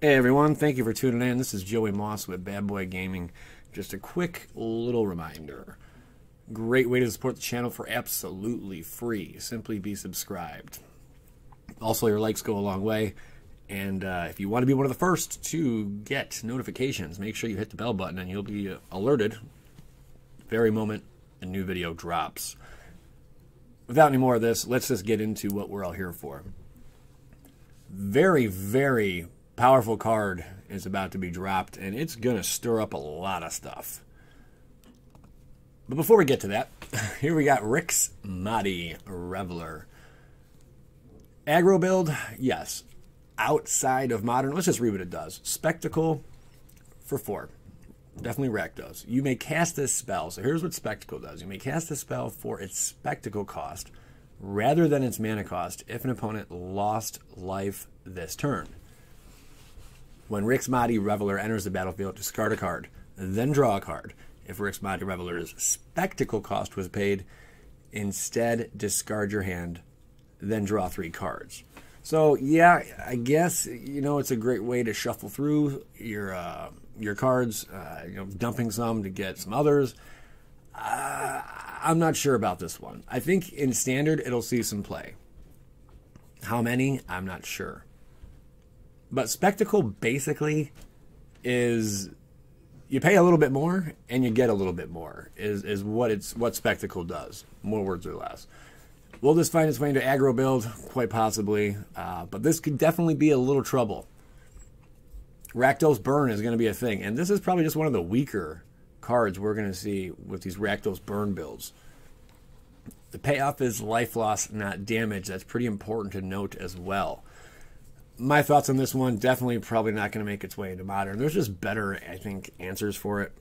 Hey everyone, thank you for tuning in. This is Joey Moss with Bad Boy Gaming. Just a quick little reminder. Great way to support the channel for absolutely free. Simply be subscribed. Also, your likes go a long way. And if you want to be one of the first to get notifications, make sure you hit the bell button and you'll be alerted the very moment a new video drops. Without any more of this, let's just get into what we're all here for. Very, very powerful card is about to be dropped, and it's going to stir up a lot of stuff. But before we get to that, here we got Rick's Mighty Reveler. Aggro build, yes. Outside of Modern, let's just read what it does. Spectacle for 4. Definitely Rakdos. You may cast this spell. So here's what Spectacle does. You may cast this spell for its Spectacle cost rather than its mana cost if an opponent lost life this turn. When Rick's Mighty Reveler enters the battlefield, discard a card, then draw a card. If Rick's Mighty Reveler's Spectacle cost was paid, instead discard your hand, then draw 3 cards. So yeah, I guess it's a great way to shuffle through your cards, dumping some to get some others. I'm not sure about this one. I think in Standard it'll see some play. How many? I'm not sure. But Spectacle basically is you pay a little bit more and you get a little bit more is what Spectacle does. More words or less. Will this find its way into aggro build? Quite possibly. But this could definitely be a little trouble. Rakdos Burn is going to be a thing. And this is probably just one of the weaker cards we're going to see with these Rakdos Burn builds. The payoff is life loss, not damage. That's pretty important to note as well. My thoughts on this one, definitely probably not going to make its way into Modern. There's just better, I think, answers for it.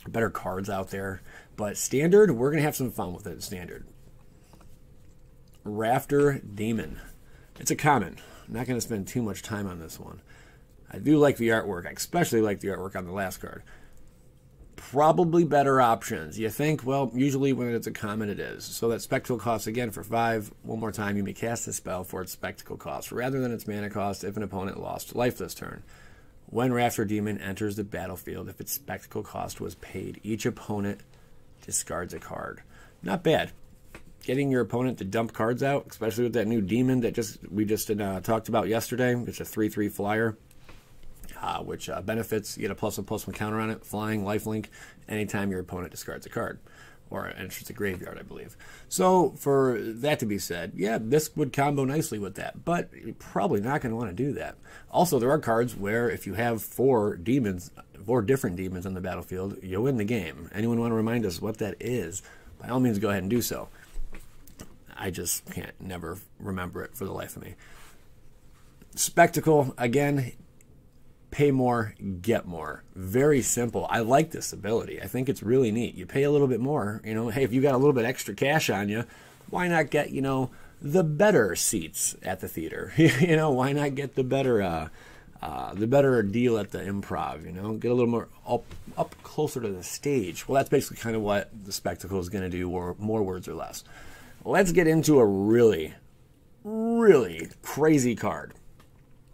Better cards out there. But Standard, we're going to have some fun with it, Standard. Rafter Demon. It's a common. I'm not going to spend too much time on this one. I do like the artwork. I especially like the artwork on the last card. Probably better options. You think, well, usually when it's a common it is. So that Spectacle cost again for 5. One more time, you may cast the spell for its Spectacle cost rather than its mana cost if an opponent lost life this turn. When Rafter Demon enters the battlefield, if its Spectacle cost was paid, each opponent discards a card. Not bad. Getting your opponent to dump cards out, especially with that new demon that we just talked about yesterday. It's a 3/3 flyer. Which benefits, you get a +1/+1 counter on it, flying, lifelink, anytime your opponent discards a card. Or enters the graveyard, I believe. So, for that to be said, yeah, this would combo nicely with that, but you're probably not going to want to do that. Also, there are cards where if you have 4 different demons on the battlefield, you win the game. Anyone want to remind us what that is? By all means, go ahead and do so. I just can't never remember it for the life of me. Spectacle, again, pay more, get more. Very simple. I like this ability. I think it's really neat. You pay a little bit more. Hey, if you got a little bit extra cash on you, why not get, the better seats at the theater? Why not get the better deal at the Improv? Get a little more up closer to the stage. Well, that's basically kind of what the Spectacle is going to do, or more words or less. Let's get into a really, really crazy card.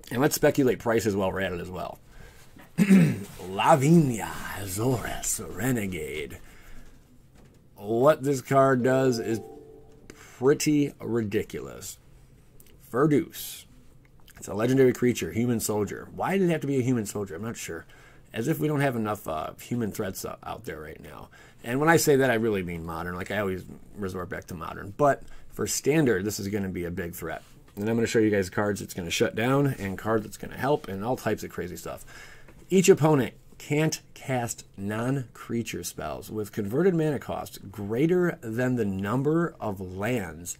And let's speculate prices while we're at it as well. Lavinia, Azores, Renegade. What this card does is pretty ridiculous. Verduce. It's a legendary creature, human soldier. Why did it have to be a human soldier? I'm not sure. As if we don't have enough human threats out there right now. And when I say that, I really mean Modern. Like I always resort back to Modern. But for Standard, this is going to be a big threat. And I'm going to show you guys cards it's going to shut down and cards that's going to help and all types of crazy stuff. Each opponent can't cast non-creature spells with converted mana cost greater than the number of lands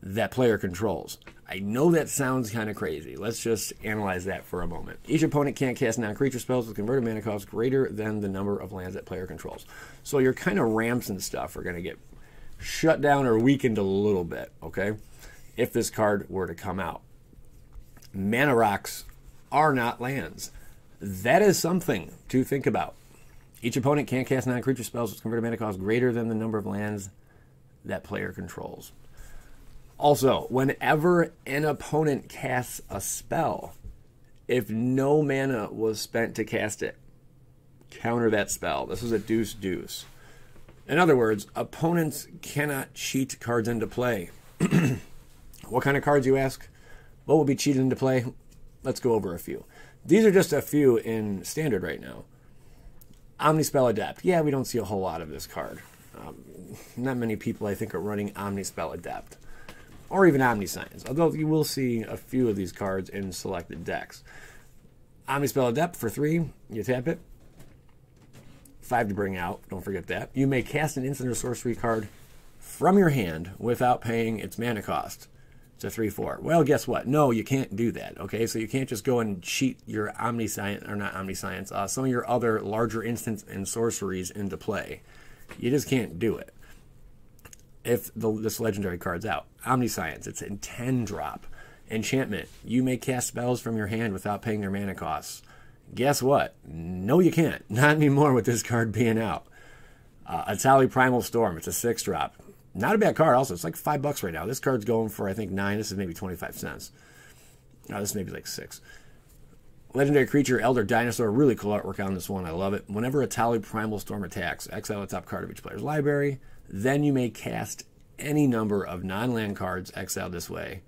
that player controls. I know that sounds kind of crazy. Let's just analyze that for a moment. Each opponent can't cast non-creature spells with converted mana cost greater than the number of lands that player controls. So your kind of ramps and stuff are going to get shut down or weakened a little bit, okay? If this card were to come out. Mana rocks are not lands. That is something to think about. Each opponent can't cast non-creature spells with converted mana cost greater than the number of lands that player controls. Also, whenever an opponent casts a spell, If no mana was spent to cast it, counter that spell. This is a deuce. In other words, opponents cannot cheat cards into play. What kind of cards, you ask? What will be cheated into play? Let's go over a few. These are just a few in Standard right now. Omnispell Adept. Yeah, we don't see a whole lot of this card. Not many people, I think, are running Omnispell Adept. Or even Omniscience, although you will see a few of these cards in selected decks. Omnispell Adept for 3, you tap it. 5 to bring out, don't forget that. You may cast an instant or sorcery card from your hand without paying its mana cost. It's a 3/4. Well, guess what? No, you can't do that, okay? So you can't just go and cheat your Omniscience, or not Omniscience, some of your other larger instants and sorceries into play. You just can't do it. If this legendary card's out. Omniscience, it's a 10-drop. Enchantment, you may cast spells from your hand without paying their mana costs. Guess what? No, you can't. Not anymore with this card being out. Atali Primal Storm, it's a 6-drop. Not a bad card also. It's like $5 right now. This card's going for, I think, 9. This is maybe 25 cents. This is maybe like 6. Legendary Creature, Elder Dinosaur. Really cool artwork on this one. I love it. Whenever Atali Primal Storm attacks, exile the top card of each player's library. Then you may cast any number of non-land cards exiled this way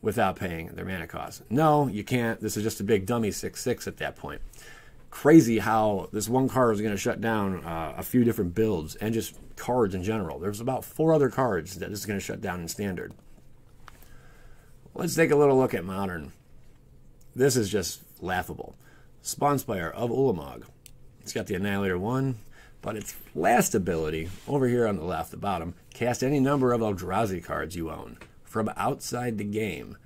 without paying their mana cost. No, you can't. This is just a big dummy 6/6 at that point. Crazy how this one card is going to shut down a few different builds and just cards in general. There's about 4 other cards that this is going to shut down in Standard. Let's take a little look at Modern. This is just laughable. Spawnspire of Ulamog. It's got the Annihilator 1, but its last ability, over here on the left, the bottom, cast any number of Eldrazi cards you own from outside the game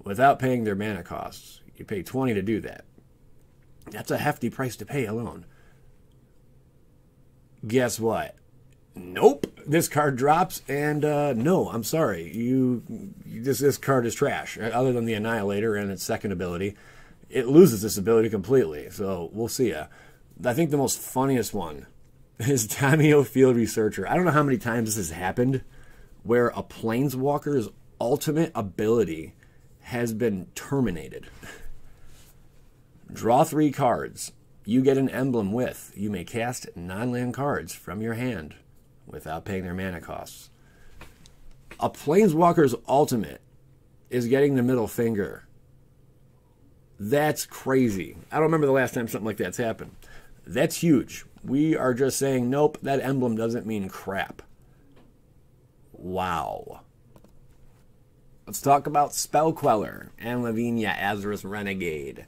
without paying their mana costs. You pay 20 to do that. That's a hefty price to pay alone. Guess what? Nope. This card drops, and no, I'm sorry. This card is trash. Other than the Annihilator and its second ability, it loses this ability completely. So we'll see ya. I think the most funniest one is Tamio Field Researcher. I don't know how many times this has happened where a Planeswalker's ultimate ability has been terminated. Draw 3 cards. You get an emblem with. You may cast non-land cards from your hand without paying their mana costs. A Planeswalker's ultimate is getting the middle finger. That's crazy. I don't remember the last time something like that's happened. That's huge. We are just saying, nope, that emblem doesn't mean crap. Wow. Let's talk about Spell Queller and Lavinia Azurus Renegade.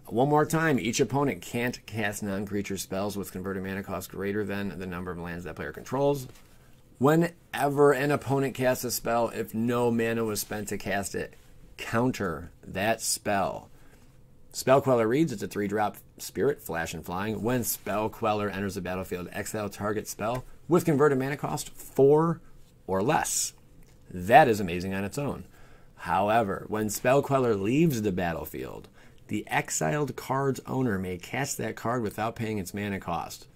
One more time, each opponent can't cast non-creature spells with converted mana cost greater than the number of lands that player controls. Whenever an opponent casts a spell, if no mana was spent to cast it, counter that spell. Spell Queller reads, it's a 3-drop spirit, flash and flying. When Spell Queller enters the battlefield, exile target spell with converted mana cost 4 or less. That is amazing on its own. However, when Spell Queller leaves the battlefield, the exiled card's owner may cast that card without paying its mana cost.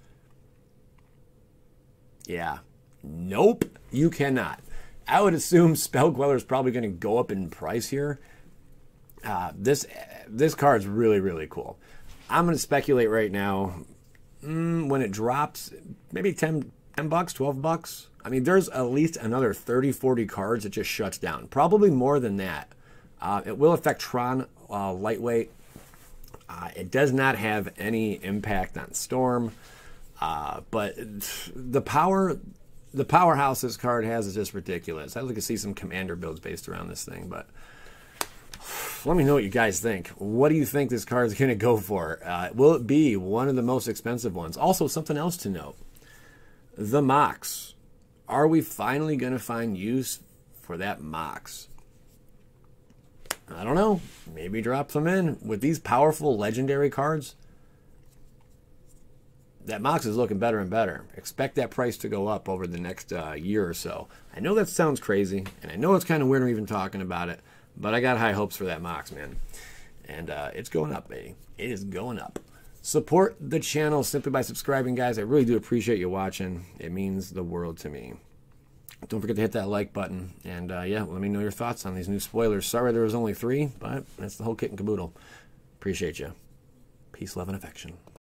Yeah. Nope, you cannot. I would assume Spell Queller is probably going to go up in price here. This card's really, really cool. I'm going to speculate right now. When it drops, maybe $10, $12. I mean, there's at least another 30, 40 cards that just shuts down. Probably more than that. It will affect Tron Lightweight. It does not have any impact on Storm. But the powerhouse this card has is just ridiculous. I'd like to see some commander builds based around this thing, but let me know what you guys think. What do you think this card is going to go for? Will it be one of the most expensive ones? Also, something else to note. The Mox. Are we finally going to find use for that Mox? I don't know. Maybe drop some in. With these powerful legendary cards, that Mox is looking better and better. Expect that price to go up over the next year or so. I know that sounds crazy, and I know it's kind of weird I'm even talking about it, but I got high hopes for that Mox, man. And it's going up, baby. It is going up. Support the channel simply by subscribing, guys. I really do appreciate you watching. It means the world to me. Don't forget to hit that like button. And yeah, let me know your thoughts on these new spoilers. Sorry there was only 3, but that's the whole kit and caboodle. Appreciate you. Peace, love, and affection.